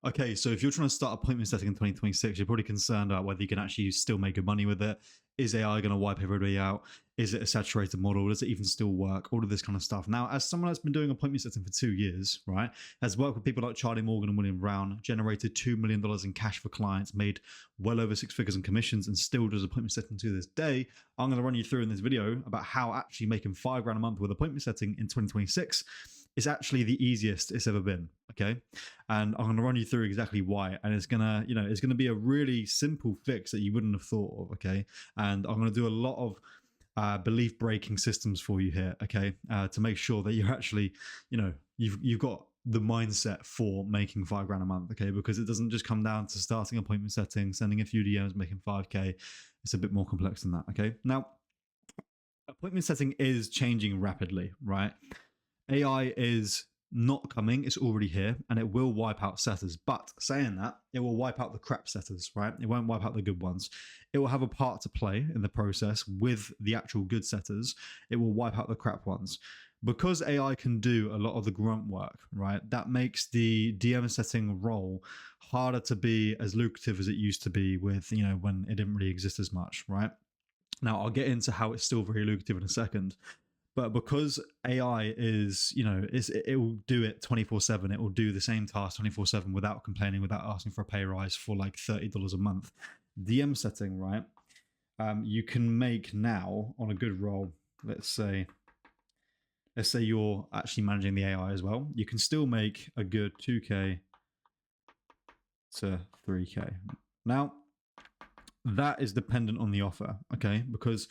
Okay, so if you're trying to start appointment setting in 2026, you're probably concerned about whether you can actually still make good money with it. Is AI going to wipe everybody out? Is it a saturated model? Does it even still work? All of this kind of stuff. Now, as someone that's been doing appointment setting for 2 years, right, has worked with people like Charlie Morgan and William Brown, generated $2 million in cash for clients, made well over six figures in commissions, and still does appointment setting to this day, I'm going to run you through in this video about how actually making $5 grand a month with appointment setting in 2026 is actually the easiest it's ever been. Okay. And I'm going to run you through exactly why. And it's going to, it's going to be a really simple fix that you wouldn't have thought of. Okay. And I'm going to do a lot of belief breaking systems for you here. Okay. To make sure that you're actually, you've got the mindset for making $5 grand a month. Okay. Because it doesn't just come down to starting appointment setting, sending a few DMs, making 5K. It's a bit more complex than that. Okay. Now, appointment setting is changing rapidly, right? AI is not coming, it's already here, and it will wipe out setters. But saying that, it will wipe out the crap setters, right? It won't wipe out the good ones. It will have a part to play in the process with the actual good setters. It will wipe out the crap ones. Because AI can do a lot of the grunt work, right? That makes the DM setting role harder to be as lucrative as it used to be with, when it didn't really exist as much, right? Now, I'll get into how it's still very lucrative in a second. But because AI is, it will do it 24/7. It will do the same task 24/7 without complaining, without asking for a pay rise for like $30 a month. DM setting, right? You can make now on a good roll. Let's say you're actually managing the AI as well. You can still make a good 2K to 3K. Now, that is dependent on the offer, okay? Because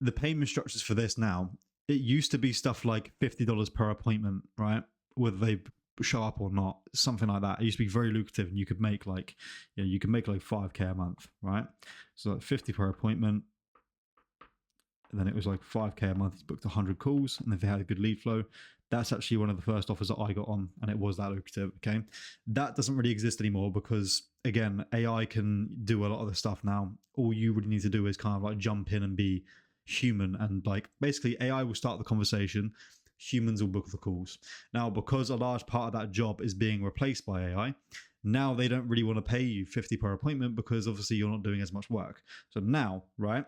the payment structures for this now, it used to be stuff like $50 per appointment, right? Whether they show up or not, something like that. It used to be very lucrative, and you could make like 5K a month, right? So like 50 per appointment, and then it was like 5K a month. He's booked 100 calls, and if they had a good lead flow, that's actually one of the first offers that I got on, and it was that lucrative. Okay, that doesn't really exist anymore because, again, AI can do a lot of the stuff now. All you really need to do is kind of like jump in and be human, and like basically AI will start the conversation, humans will book the calls. Now, because a large part of that job is being replaced by AI, now they don't really want to pay you 50 per appointment because obviously you're not doing as much work. So now, right,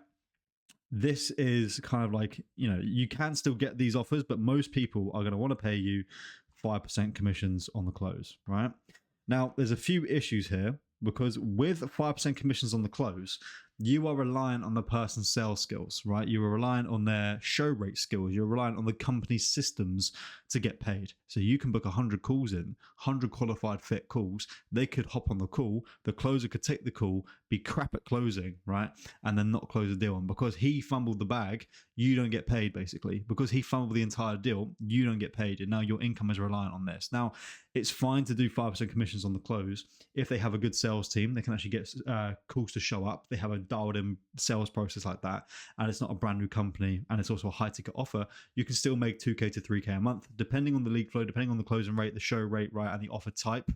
this is kind of like, you can still get these offers, but most people are going to want to pay you 5% commissions on the close, right? Now, there's a few issues here because with 5% commissions on the close, you are reliant on the person's sales skills, right? You are reliant on their show rate skills. You're reliant on the company's systems to get paid. So you can book 100 calls in, 100 qualified fit calls. They could hop on the call. The closer could take the call, be crap at closing, right? And then not close the deal. And because he fumbled the bag, you don't get paid, basically. Because he fumbled the entire deal, you don't get paid. And now your income is reliant on this. Now, it's fine to do 5% commissions on the close. If they have a good sales team, they can actually get calls to show up. They have a dialed in sales process like that, and it's not a brand new company, and it's also a high ticket offer. You can still make 2K to 3K a month, depending on the lead flow, depending on the closing rate, the show rate, right, and the offer type.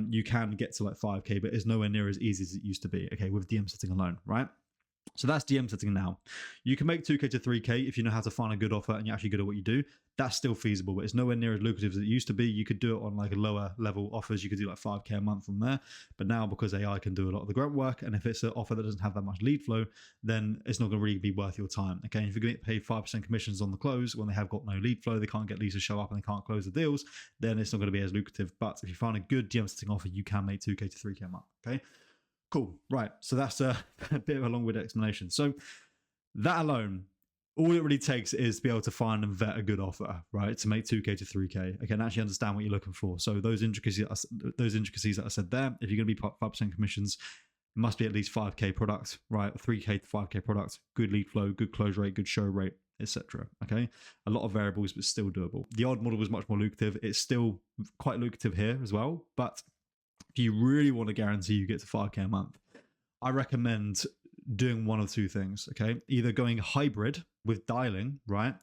You can get to like 5K, but it's nowhere near as easy as it used to be, okay, with DM setting alone, right? So that's DM setting now. You can make 2K to 3K if you know how to find a good offer and you're actually good at what you do. That's still feasible, but it's nowhere near as lucrative as it used to be. You could do it on like a lower level offers. You could do like 5K a month from there. But now, because AI can do a lot of the grunt work, and if it's an offer that doesn't have that much lead flow, then it's not going to really be worth your time. Okay, and if you're going to get paid 5% commissions on the close when they have got no lead flow, they can't get leads to show up and they can't close the deals, then it's not going to be as lucrative. But if you find a good DM setting offer, you can make 2K to 3K a month. Okay. Cool. Right. So that's a bit of a long-winded explanation. So that alone, all it really takes is to be able to find and vet a good offer, right? To make 2K to 3K. Again, actually understand what you're looking for. So those intricacies that I said there, if you're going to be 5% commissions, it must be at least 5K product, right? 3K to 5K product, good lead flow, good close rate, good show rate, etc. Okay. A lot of variables, but still doable. The old model was much more lucrative. It's still quite lucrative here as well, but if you really want to guarantee you get to 5K a month, I recommend doing one of two things, okay? Either going hybrid with dialing, right?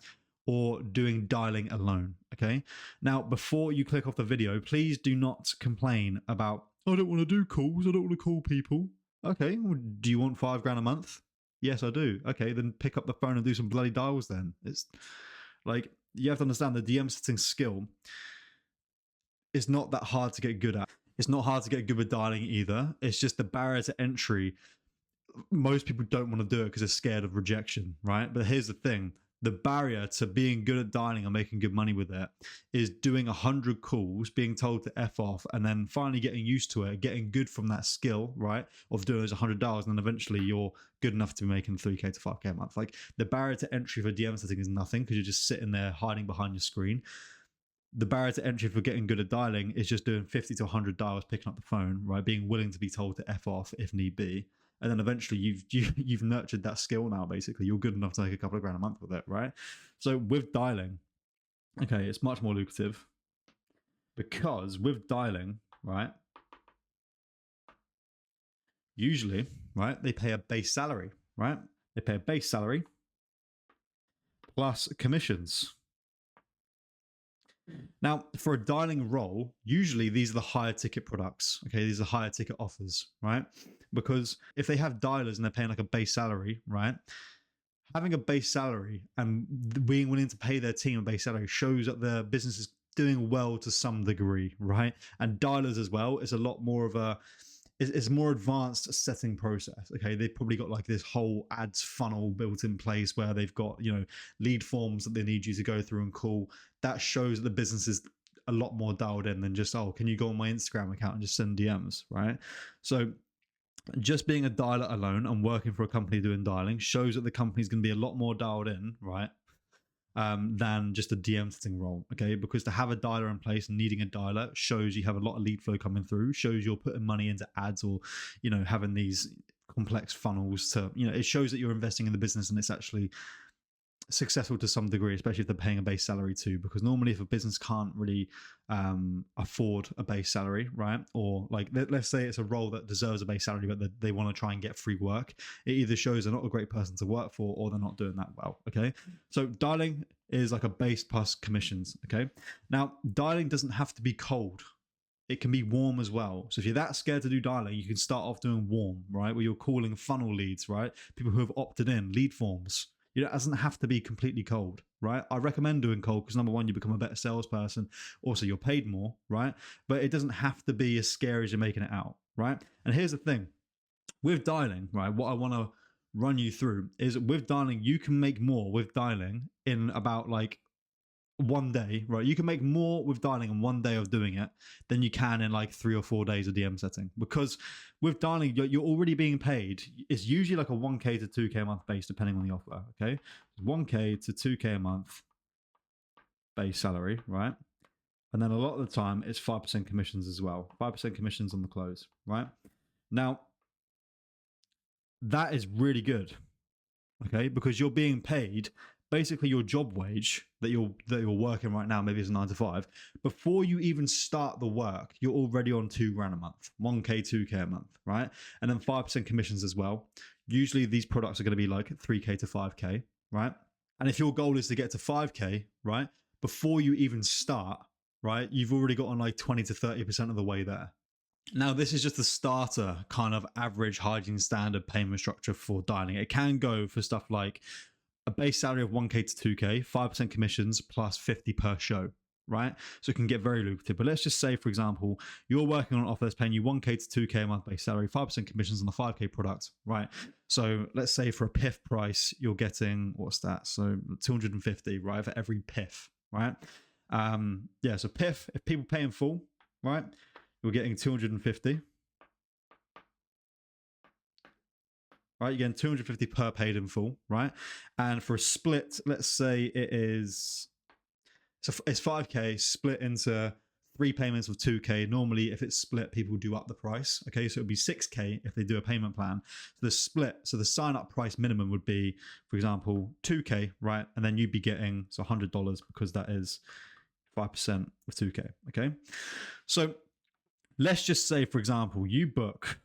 Or doing dialing alone, okay? Now, before you click off the video, please do not complain about, I don't want to do calls, I don't want to call people. Okay, well, do you want $5 grand a month? Yes, I do. Okay, then pick up the phone and do some bloody dials then. It's like, you have to understand the DM setting skill is not that hard to get good at. It's not hard to get good with dialing either. It's just the barrier to entry. Most people don't want to do it because they're scared of rejection, right? But here's the thing. The barrier to being good at dialing and making good money with it is doing 100 calls, being told to F off, and then finally getting used to it, getting good from that skill, right? Of doing those 100 dials, and then eventually you're good enough to be making 3K to 5K a month. Like, the barrier to entry for DM setting is nothing because you're just sitting there hiding behind your screen. The barrier to entry for getting good at dialing is just doing 50 to 100 dials, picking up the phone, right? Being willing to be told to F off if need be. And then eventually you've nurtured that skill now, basically. You're good enough to make a couple of grand a month with it, right? So with dialing, okay, it's much more lucrative because with dialing, right, usually, right, they pay a base salary, right? They pay a base salary plus commissions. Now, for a dialing role, usually these are the higher ticket products. Okay, these are higher ticket offers, right? Because if they have dialers and they're paying like a base salary, right? Having a base salary and being willing to pay their team a base salary shows that the business is doing well to some degree, right? And dialers as well is a lot more of a, it's a more advanced setting process. Okay, they've probably got like this whole ads funnel built in place where they've got, you know, lead forms that they need you to go through and call. That shows that the business is a lot more dialed in than just, oh, can you go on my Instagram account and just send DMs, right? So just being a dialer alone and working for a company doing dialing shows that the company's going to be a lot more dialed in, right? Than just a DM setting role, okay? Because to have a dialer in place and needing a dialer shows you have a lot of lead flow coming through, shows you're putting money into ads or, you know, having these complex funnels to, you know, it shows that you're investing in the business and it's actually successful to some degree, especially if they're paying a base salary too, because normally if a business can't really afford a base salary, right, or like let's say it's a role that deserves a base salary but they want to try and get free work, it either shows they're not a great person to work for or they're not doing that well. Okay, so dialing is like a base plus commissions. Okay, now dialing doesn't have to be cold. It can be warm as well. So if you're that scared to do dialing, you can start off doing warm, right, where you're calling funnel leads, right, people who have opted in, lead forms. It doesn't have to be completely cold, right? I recommend doing cold because number one, you become a better salesperson. Also, you're paid more, right? But it doesn't have to be as scary as you're making it out, right? And here's the thing. With dialing, right, what I want to run you through is with dialing, you can make more with dialing in about like one day, right? You can make more with dialing in one day of doing it than you can in like 3 or 4 days of DM setting. Because with dialing, you're already being paid. It's usually like a 1K to 2K a month base, depending on the offer. Okay, 1K to 2K a month base salary, right? And then a lot of the time, it's 5% commissions as well. 5% commissions on the close, right? Now, that is really good, okay? Because you're being paid basically your job wage that you're working right now, maybe it's a 9 to 5. Before you even start the work, you're already on $2,000 a month, 1K, 2K a month, right? And then 5% commissions as well. Usually these products are going to be like 3K to 5K, right? And if your goal is to get to 5K, right, before you even start, right, you've already gotten like 20 to 30% of the way there. Now, this is just the starter kind of average hygiene standard payment structure for dialing. It can go for stuff like a base salary of 1K to 2K, 5% commissions plus 50 per show, right? So it can get very lucrative. But let's just say, for example, you're working on an offer that's paying you 1K to 2K a month base salary, 5% commissions on the 5K product, right? So let's say for a PIF price, you're getting, what's that? So 250, right? For every PIF, right? Yeah, so PIF, if people pay in full, right? You're getting 250. Right, you're getting 250 per paid in full, right? And for a split, let's say it is, so it's 5K split into 3 payments of 2K. Normally, if it's split, people do up the price. Okay, so it would be 6K if they do a payment plan. So the split, so the sign up price minimum would be, for example, 2K, right? And then you'd be getting so $100 because that is 5% of 2K. Okay, so let's just say, for example, you book,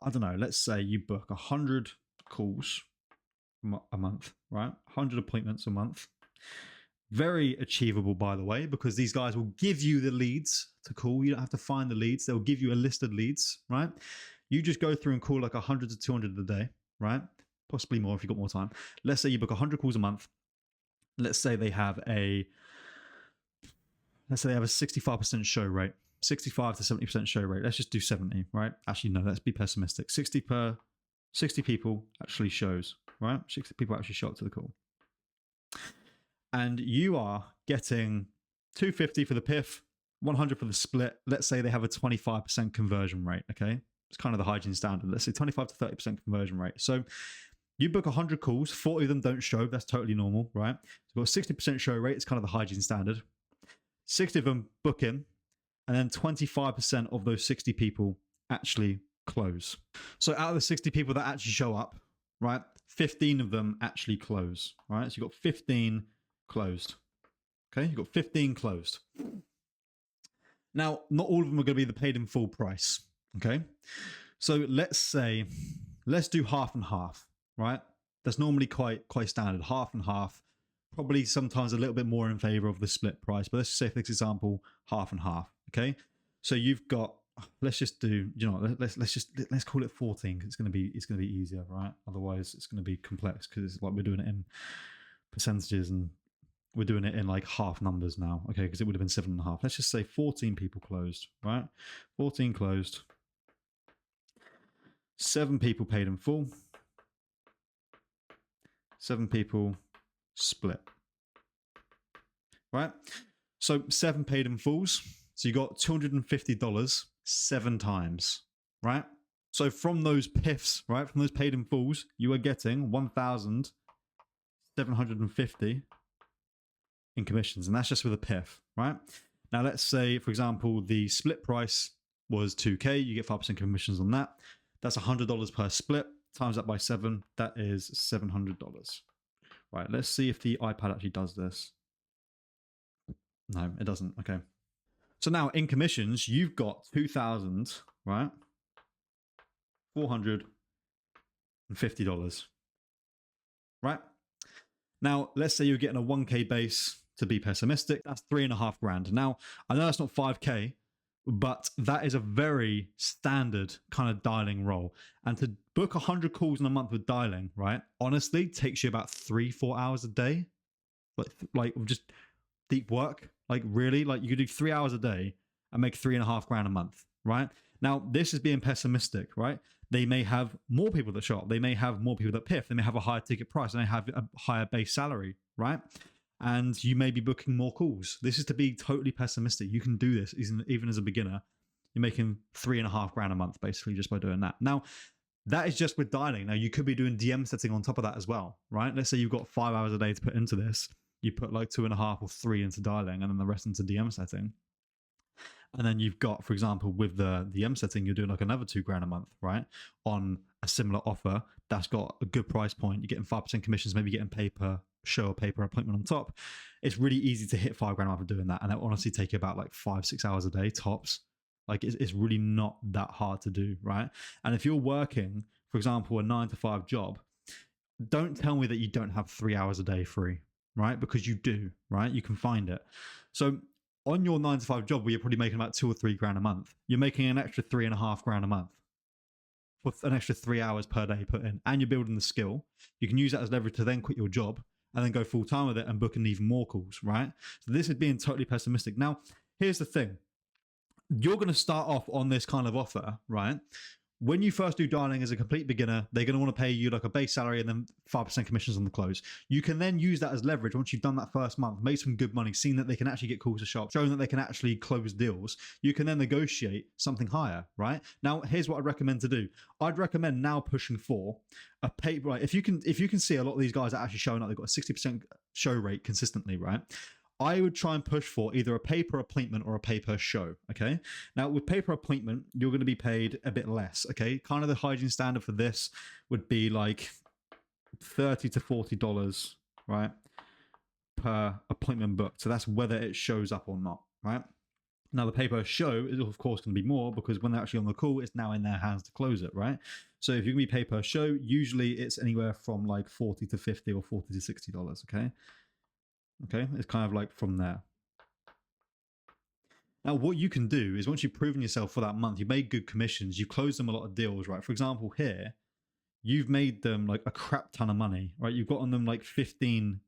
I don't know, let's say you book 100 calls a month, right? 100 appointments a month. Very achievable, by the way, because these guys will give you the leads to call. You don't have to find the leads. They'll give you a list of leads, right? You just go through and call like 100 to 200 a day, right? Possibly more if you've got more time. Let's say you book 100 calls a month. Let's say they have a 65% show rate, 65 to 70% show rate. Let's just do 70, right? Actually, no, let's be pessimistic. 60 people actually shows, right? 60 people actually show up to the call. And you are getting 250 for the PIF, 100 for the split. Let's say they have a 25% conversion rate, okay? It's kind of the hygiene standard. Let's say 25 to 30% conversion rate. So you book 100 calls, 40 of them don't show. That's totally normal, right? So you've got a 60% show rate. It's kind of the hygiene standard. 60 of them book in, and then 25% of those 60 people actually close. So out of the 60 people that actually show up, right, 15 of them actually close, right? So you've got 15 closed. Okay, you've got 15 closed. Now, not all of them are going to be the paid in full price, okay? So let's do half and half, right? That's normally quite standard, half and half. Probably sometimes a little bit more in favor of the split price, but let's just say for this example, half and half, okay? So you've got, let's just do, you know, let's call it 14 because it's going to be easier, right? Otherwise it's going to be complex because it's like we're doing it in percentages and we're doing it in like half numbers now, okay? Because it would have been 7.5. Let's just say 14 people closed, right? 14 closed. 7 people paid in full. 7 people split, right? So 7 paid in fulls. So you got $250 7 times, right? So from those PIFs, right, from those paid in fulls, you are getting 1,750 in commissions, and that's just with a PIF, right? Now let's say, for example, the split price was 2K. You get 5% commissions on that. That's $100 per split. Times that by 7, that is $700. Right, let's see if the iPad actually does this. No, it doesn't. Okay. So now in commissions, you've got 2,000, right? $450, right? Now, let's say you're getting a 1K base. To be pessimistic, that's $3.5 grand. Now, I know that's not 5K, but that is a very standard kind of dialing role. And to book 100 calls in a month with dialing, right, honestly, takes you about 3-4 hours a day. Like just deep work. Like really, like you could do 3 hours a day and make $3.5 grand a month, right? Now, this is being pessimistic, right? They may have more people that shop. They may have more people that PIF. They may have a higher ticket price. They may have a higher base salary, right? And you may be booking more calls. This is to be totally pessimistic. You can do this even as a beginner. You're making $3.5 grand a month basically just by doing that. Now, that is just with dialing. Now, you could be doing DM setting on top of that as well, right? Let's say you've got 5 hours a day to put into this. You put like 2.5 or 3 into dialing and then the rest into DM setting. And then you've got, for example, with the DM setting, you're doing like another $2 grand a month, right? On a similar offer that's got a good price point. You're getting 5% commissions, maybe getting paper show or paper appointment on top. It's really easy to hit $5 grand a month for doing that. And that will honestly take you about like 5-6 hours a day tops. Like it's really not that hard to do, right? And if you're working, for example, a 9-to-5 job, don't tell me that you don't have 3 hours a day free, right? Because you do, right? You can find it. So on your 9-to-5 job where you're probably making about 2 or 3 grand a month, you're making an extra 3.5 grand a month for an extra 3 hours per day put in, and you're building the skill. You can use that as leverage to then quit your job and then go full time with it and book in even more calls, right? So this is being totally pessimistic. Now, here's the thing. You're going to start off on this kind of offer, right? When you first do dialing as a complete beginner, they're going to want to pay you like a base salary and then 5% commissions on the close. You can then use that as leverage once you've done that first month, made some good money, seen that they can actually get calls to shop, showing that they can actually close deals. You can then negotiate something higher, right? Now, here's what I'd recommend to do. I'd recommend now pushing for a pay, right? If you can see a lot of these guys are actually showing up, they've got a 60% show rate consistently, right? I would try and push for either a pay per appointment or a pay per show, okay? Now, with pay per appointment, you're going to be paid a bit less, okay? Kind of the hygiene standard for this would be like $30 to $40, right, per appointment booked. So that's whether it shows up or not, right? Now, the pay per show is, of course, going to be more because when they're actually on the call, it's now in their hands to close it, right? So if you're going to be pay per show, usually it's anywhere from like $40 to $50 or $40 to $60, okay? Okay, it's kind of like from there. Now, what you can do is once you've proven yourself for that month, you've made good commissions, you've closed them a lot of deals, right? For example, here, you've made them like a crap ton of money, right? You've gotten them like 14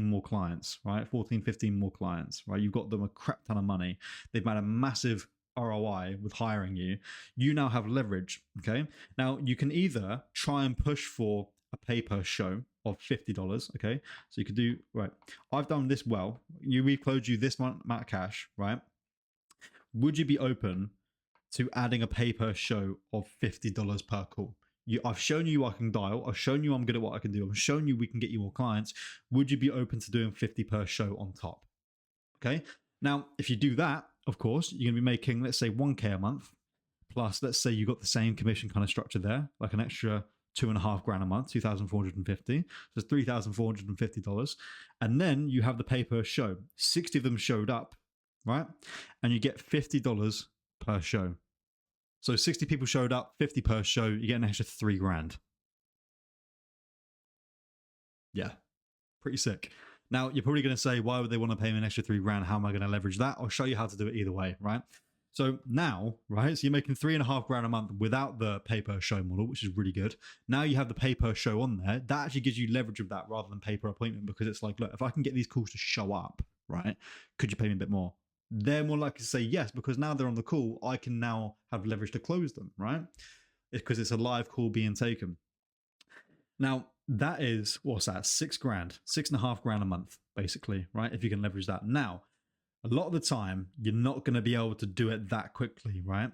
more clients, right? 14, 15 more clients, right? You've got them a crap ton of money. They've made a massive ROI with hiring you, you now have leverage. Okay. Now you can either try and push for a pay per show of $50. Okay. So you could do, right, I've done this well. We've closed you this amount of cash, right? Would you be open to adding a pay per show of $50 per call? I've shown you I can dial. I've shown you I'm good at what I can do. I've shown you we can get you more clients. Would you be open to doing 50 per show on top? Okay. Now, if you do that, of course, you're going to be making, let's say, 1K a month. Plus, let's say you got the same commission kind of structure there, like an extra $2,500 a month, $2,450. So it's $3,450. And then you have the pay per show. 60 of them showed up, right? And you get $50 per show. So 60 people showed up, 50 per show, you get an extra $3,000. Yeah, pretty sick. Now, you're probably going to say, why would they want to pay me an extra $3,000? How am I going to leverage that? I'll show you how to do it either way, right? So now, right, so you're making $3,500 a month without the pay per show model, which is really good. Now you have the pay per show on there. That actually gives you leverage of that rather than pay per appointment, because it's like, look, if I can get these calls to show up, right, could you pay me a bit more? They're more likely to say yes, because now they're on the call. I can now have leverage to close them, right? Because it's a live call being taken. Now, that is, what's that? $6,000, $6,500 a month, basically, right? If you can leverage that. Now, a lot of the time, you're not going to be able to do it that quickly, right?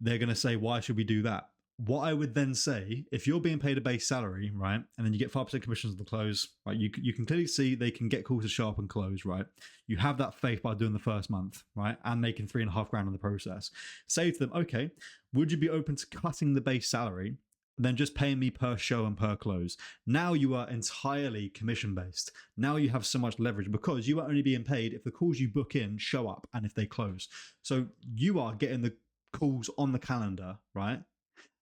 They're going to say, why should we do that? What I would then say, if you're being paid a base salary, right, and then you get 5% commissions on the close, right, you can clearly see they can get calls to show up and close, right? You have that faith by doing the first month, right, and making $3,500 in the process. Say to them, okay, would you be open to cutting the base salary, then just paying me per show and per close? Now you are entirely commission based. Now you have so much leverage because you are only being paid if the calls you book in show up and if they close. So you are getting the calls on the calendar, right?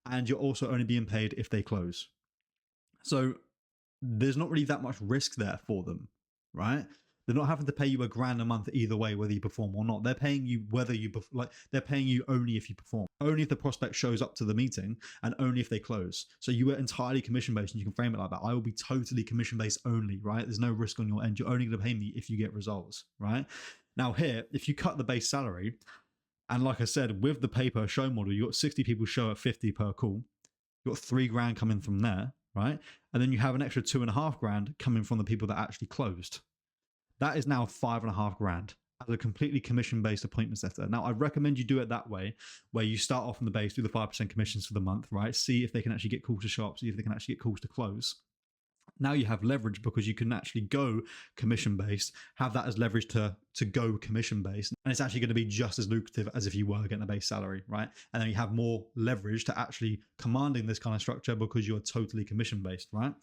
And you're also only being paid if they close. So there's not really that much risk there for them, right? They're not having to pay you $1,000 a month either way, whether you perform or not. They're paying you whether you they're paying you only if you perform, only if the prospect shows up to the meeting, and only if they close. So you are entirely commission based, and you can frame it like that. I will be totally commission based only, right? There's no risk on your end. You're only going to pay me if you get results, right? Now here, if you cut the base salary, and like I said, with the pay per show model, you got 60 people show at 50 per call. You got $3,000 coming from there, right? And then you have an extra $2,500 coming from the people that actually closed. That is now $5,500 as a completely commission-based appointment setter. Now, I recommend you do it that way, where you start off on the base, do the 5% commissions for the month, right? See if they can actually get calls to show up, see if they can actually get calls to close. Now you have leverage because you can actually go commission-based, have that as leverage to go commission-based, and it's actually going to be just as lucrative as if you were getting a base salary, right? And then you have more leverage to actually commanding this kind of structure because you're totally commission-based, right?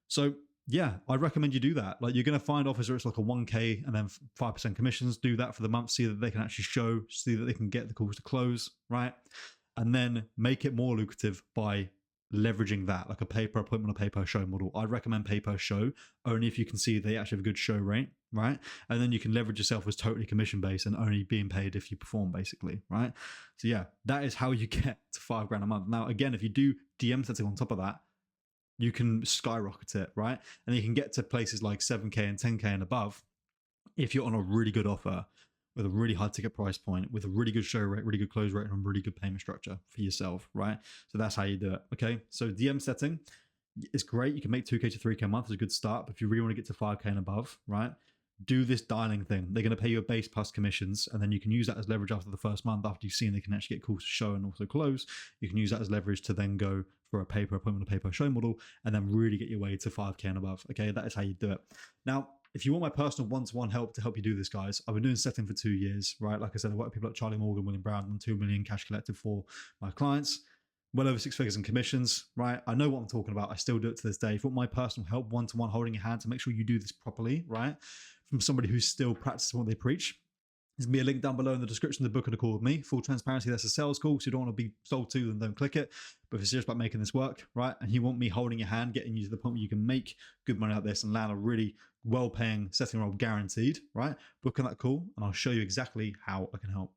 So yeah, I recommend you do that. Like, you're going to find offers where it's like a 1K and then 5% commissions. Do that for the month, see that they can actually show, see that they can get the calls to close, right? And then make it more lucrative by leveraging that, like a pay per appointment or pay per show model. I'd recommend pay per show only if you can see they actually have a good show rate, right? And then you can leverage yourself as totally commission based and only being paid if you perform, basically, right? So yeah, that is how you get to $5,000 a month. Now, again, if you do DM setting on top of that, you can skyrocket it, right? And you can get to places like 7K and 10K and above if you're on a really good offer with a really high ticket price point, with a really good show rate, really good close rate, and a really good payment structure for yourself, right? So that's how you do it, okay? So DM setting is great. You can make 2K to 3K a month. It's a good start. But if you really want to get to 5K and above, right, do this dialing thing. They're going to pay you a base plus commissions, and then you can use that as leverage after the first month. After you've seen they can actually get calls to show and also close, you can use that as leverage to then go for a pay per appointment or pay per show model, and then really get your way to 5K and above. Okay, that is how you do it. Now, if you want my personal one-to-one help to help you do this, guys, I've been doing setting for 2 years, right? Like I said, I work with people like Charlie Morgan, William Brown, and 2 million cash collected for my clients. Well over 6 figures in commissions, right? I know what I'm talking about. I still do it to this day. If you want my personal help, one-to-one, holding your hand to make sure you do this properly, right? From somebody who's still practicing what they preach, there's going to be a link down below in the description to book a call with me. Full transparency, that's a sales call, so you don't want to be sold to, then don't click it. But if it's serious about making this work, right, and you want me holding your hand, getting you to the point where you can make good money out of this and land a really well-paying setting role guaranteed, right, book on that call, and I'll show you exactly how I can help.